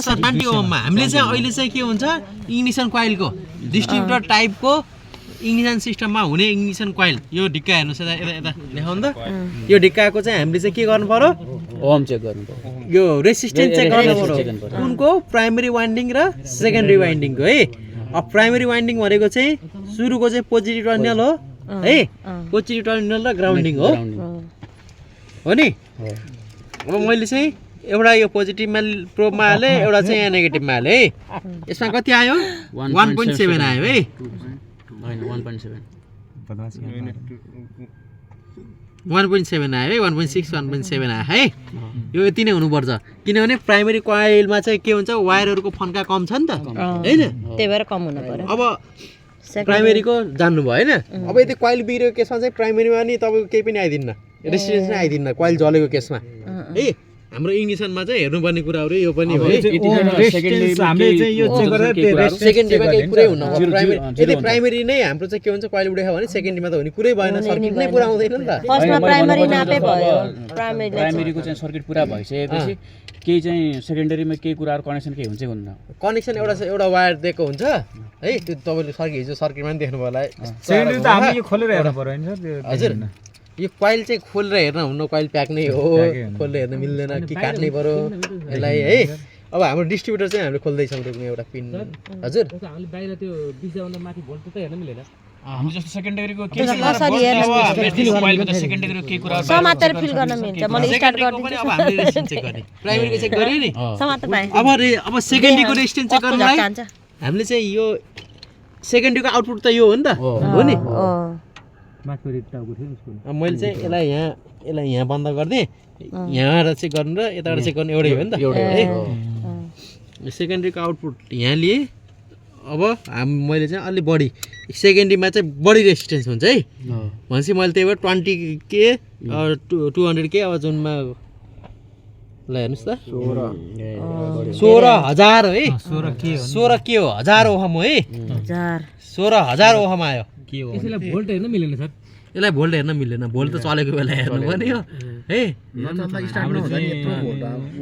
20 ओममा हामीले चाहिँ अहिले चाहिँ के हुन्छ इग्निसन कोइलको डिस्ट्रिब्युटर टाइपको इग्निसन सिस्टममा हुने इग्निसन कोइल यो ढिक्का हेर्नुस् यता यता देखाउनु त यो ढिक्काको चाहिँ हामीले चाहिँ के गर्नु पर्यो ओम चेक गर्नु पर्यो यो रेसिस्टेन्स चेक गर्नु पर्यो कुनको प्राइमरी वाइन्डिङ र सेकेन्डरी वाइन्डिङको है अब प्राइमरी वाइन्डिङ भनेको चाहिँ सुरुको चाहिँ पोजिटिभ टर्मिनल हो है पोजिटिभ टर्मिनल र ग्राउन्डिङ हो नि अब मैले चाहिँ एउटा यो पोजिटिभमा प्रोबमा हालेँ एउटा चाहिँ यहाँ नेगेटिभमा हालेँ है यसमा कति आयो 1.7 आयो है हैन 1.7 1.7 आयो है 1.6 1.7 आयो है यो यति नै हुनुपर्छ किनभने प्राइमरी कोइलमा चाहिँ के हुन्छ वायरहरूको फन्का कम छ नि त हैन त्यही भएर कम हुनु पर्यो अब प्राइमेरीको जान्नु भयो हैन अब यदि कोइल बिग्रेको केसमा चाहिँ प्राइमेरीमा नि तपाईको केही पनि आइदिन्न रेसिस्टेन्स नै आइदिन्न कोइल जलेको केसमा है हाम्रो इग्निसनमा चाहिँ हेर्नुपर्ने कुराहरु यो पनि हो हामीले चाहिँ यो चेक गरेर सेकेन्डरीमा केही कुरै हुन्न प्राइमेरी यदि प्राइमेरी नै हाम्रो चाहिँ के हुन्छ कोइल उडेको भने सेकेन्डरीमा त हुने कुरै भएन सर्किट नै पुरा हुँदैन नि त फर्स्टमा प्राइमरी नापे भयो प्राइमेरीको चाहिँ सर्किट पुरा भइसकेपछि केही चाहिँ सेकेन्डरीमा केही कुराहरु कनेक्सन केही हुन्छ हुन्न कनेक्सन एउटा वायर दिएको हुन्छ है त्यो तपाईले सर्किट हिजो सर्किटमा पनि देख्नु भयो होला सेकेन्डरी त हामीले यो खोलेर हेर्नु पर्यो नि सर हजुर यो कोइल चाहिँ खोलेर हेर्न हुन्न कोइल प्याक नै हो खोलेर हेर्न मिल्दैन कि काट्नै पर्यो यसलाई है अब हाम्रो डिस्ट्रिब्युटर चाहिँ हामीले खोल्दै छौं त्यो एउटा पिन हजुर हामीले बाहिर त्यो 20 भन्दा माथि भोल्ट त हेर्न मिलेन हामी जस्तो सेकेन्डरीको के कसरी हेर्नु कोइलको त सेकेन्डरीको के कुरा समातेर फिल गर्न मिल्छ मैले स्टार्ट गर्दिन्छु अब हामीले रेजिस्टेन्स चेक गर्ने प्राइमेरीको चेक गर्यो नि समाते पाए अब सेकेन्डरीको रेजिस्टेन्स चेक गर्नलाई हामीले चाहिँ यो सेकेन्डरीको आउटपुट त यो हो नि त हो नि अब मैले चाहिँ यसलाई यहाँ बन्द गरिदिएँ यहाँबाट चेक गर्नु र यताबाट चेक गर्नु एउटै हो नि त है सेकेन्डरीको आउटपुट यहाँ लिएँ अब मैले चाहिँ अलि बढी सेकेन्डरीमा चाहिँ बढी रेजिस्टेन्स हुन्छ है भनेपछि मैले त्यही भएर 20K 200K अब जुनमा ल हेर्नुहोस् त 16,000 हो है 16K हो 1000 ओहम हो है 16,000 ओहम आयो के हो यसलाई भोल्ट हेर्न मिलेन सर यसलाई भोल्ट हेर्न मिल्दैन भोल्ट त चलेको बेला हेर्नु पर्ने हो है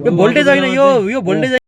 यो भोल्टेज होइन यो भोल्टेज